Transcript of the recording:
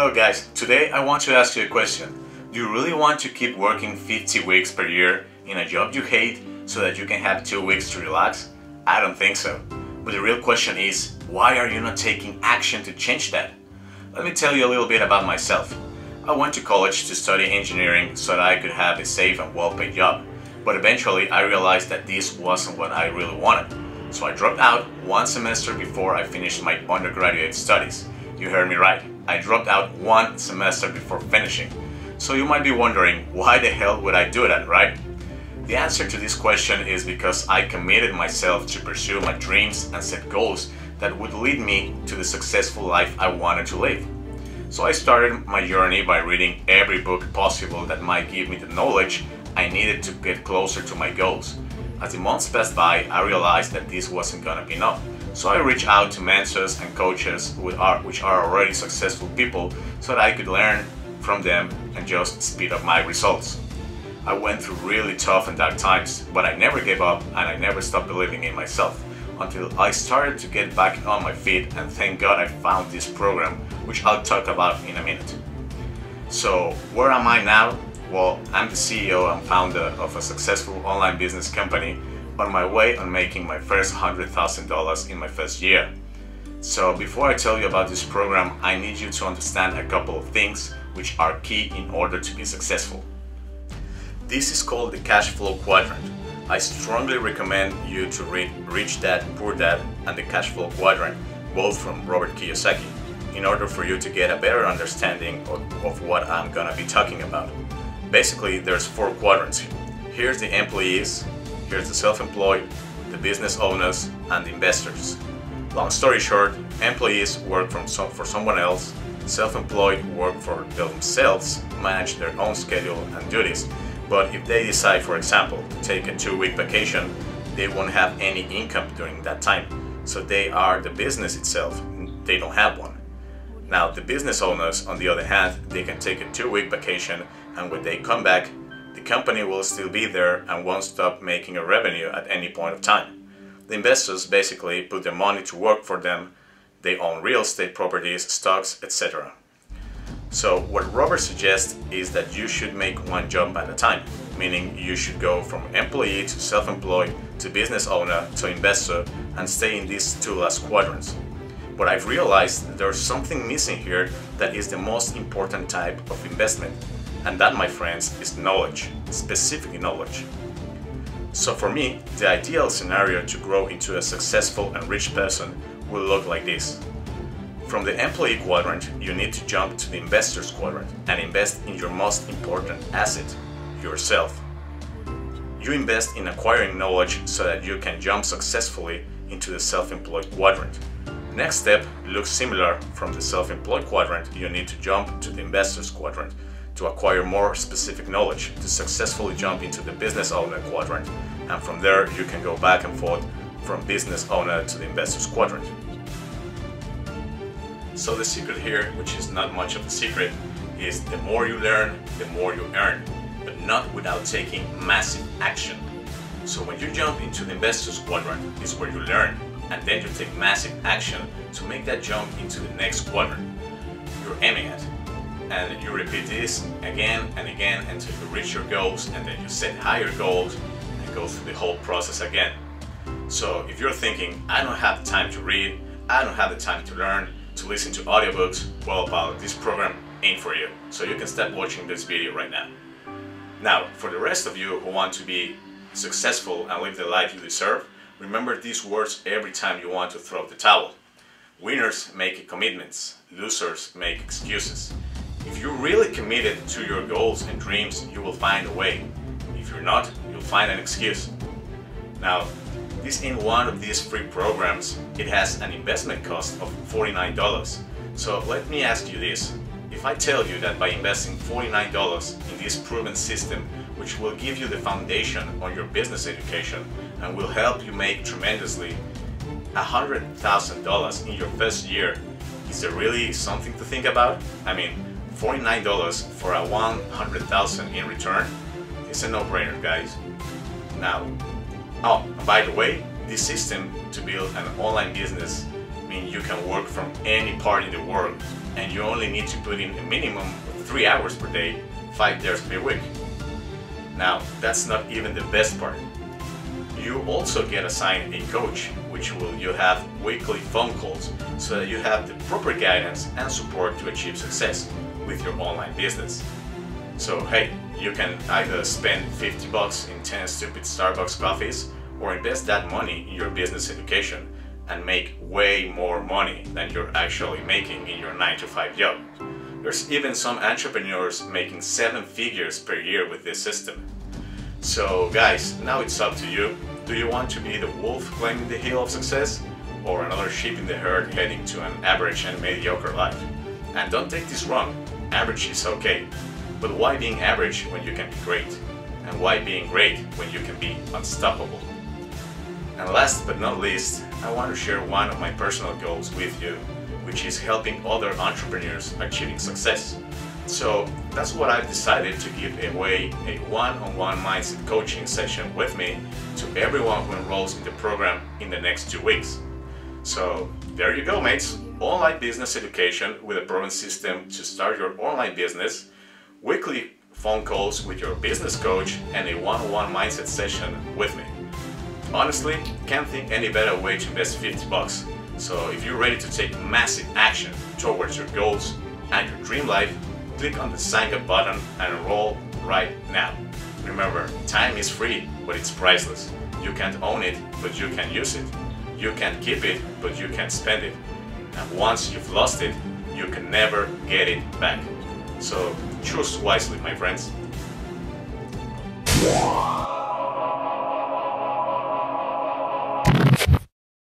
Hello guys, today I want to ask you a question. Do you really want to keep working 50 weeks per year in a job you hate so that you can have 2 weeks to relax? I don't think so. But the real question is, why are you not taking action to change that? Let me tell you a little bit about myself. I went to college to study engineering so that I could have a safe and well-paid job. But eventually I realized that this wasn't what I really wanted. So I dropped out 1 semester before I finished my undergraduate studies. You heard me right. I dropped out 1 semester before finishing. So you might be wondering, why the hell would I do that, right? The answer to this question is because I committed myself to pursue my dreams and set goals that would lead me to the successful life I wanted to live. So I started my journey by reading every book possible that might give me the knowledge I needed to get closer to my goals. As the months passed by, I realized that this wasn't gonna be enough. So I reached out to mentors and coaches which are already successful people so that I could learn from them and just speed up my results. I went through really tough and dark times, but I never gave up and I never stopped believing in myself until I started to get back on my feet, and thank God I found this program, which I'll talk about in a minute. So where am I now? Well, I'm the CEO and founder of a successful online business company on my way on making my first $100,000 in my first year. So before I tell you about this program, I need you to understand a couple of things which are key in order to be successful. This is called the cash flow quadrant. I strongly recommend you to read Rich Dad, Poor Dad and the Cash Flow Quadrant, both from Robert Kiyosaki, in order for you to get a better understanding of what I'm gonna be talking about. Basically, there's 4 quadrants here. Here's the employees, here's the self-employed, the business owners, and the investors. Long story short, employees work for someone else, self-employed work for themselves, manage their own schedule and duties, but if they decide, for example, to take a 2-week vacation, they won't have any income during that time. So they are the business itself, they don't have one. Now, the business owners, on the other hand, they can take a 2-week vacation, and when they come back, the company will still be there and won't stop making a revenue at any point of time. The investors basically put their money to work for them. They own real estate properties, stocks, etc. So what Robert suggests is that you should make one job at a time, meaning you should go from employee to self-employed to business owner to investor and stay in these 2 last quadrants. But I've realized that there's something missing here that is the most important type of investment. And that, my friends, is knowledge, specific knowledge. So for me, the ideal scenario to grow into a successful and rich person will look like this. From the employee quadrant, you need to jump to the investors quadrant and invest in your most important asset, yourself. You invest in acquiring knowledge so that you can jump successfully into the self-employed quadrant. Next step looks similar. From the self-employed quadrant, you need to jump to the investors quadrant to acquire more specific knowledge to successfully jump into the business owner quadrant, and from there you can go back and forth from business owner to the investors quadrant. So the secret here, which is not much of a secret, is the more you learn, the more you earn, but not without taking massive action. So when you jump into the investors quadrant is where you learn, and then you take massive action to make that jump into the next quadrant you're aiming at. And you repeat this again and again until you reach your goals, and then you set higher goals and go through the whole process again. So if you're thinking, I don't have the time to read, I don't have the time to learn, to listen to audiobooks, well pal, this program ain't for you. So you can stop watching this video right now. Now, for the rest of you who want to be successful and live the life you deserve, remember these words every time you want to throw the towel. Winners make commitments, losers make excuses. If you're really committed to your goals and dreams, you will find a way. If you're not, you'll find an excuse. Now, this ain't one of these free programs. It has an investment cost of $49. So let me ask you this. If I tell you that by investing $49 in this proven system, which will give you the foundation on your business education and will help you make tremendously $100,000 in your first year, is there really something to think about? I mean, $49 for a $100,000 in return? It's a no-brainer, guys. Now, oh, by the way, this system to build an online business mean you can work from any part in the world and you only need to put in a minimum of 3 hours per day, 5 days per week. Now, that's not even the best part. You also get assigned a coach, which you'll have weekly phone calls so that you have the proper guidance and support to achieve success with your online business. So hey, you can either spend 50 bucks in 10 stupid Starbucks coffees or invest that money in your business education and make way more money than you're actually making in your 9-to-5 job. There's even some entrepreneurs making 7 figures per year with this system. So guys, now it's up to you. Do you want to be the wolf climbing the hill of success, or another sheep in the herd heading to an average and mediocre life? And don't take this wrong, average is okay. But why being average when you can be great? And why being great when you can be unstoppable? And last but not least, I want to share one of my personal goals with you, which is helping other entrepreneurs achieving success. So that's what I've decided to give away a one-on-one mindset coaching session with me to everyone who enrolls in the program in the next 2 weeks. So there you go, mates. Online business education with a proven system to start your online business, weekly phone calls with your business coach, and a one-on-one mindset session with me. Honestly, can't think any better way to invest 50 bucks. So if you're ready to take massive action towards your goals and your dream life, click on the sign up button and enroll right now. Remember, time is free, but it's priceless. You can't own it, but you can use it. You can keep it, but you can't spend it. And once you've lost it, you can never get it back. So choose wisely, my friends.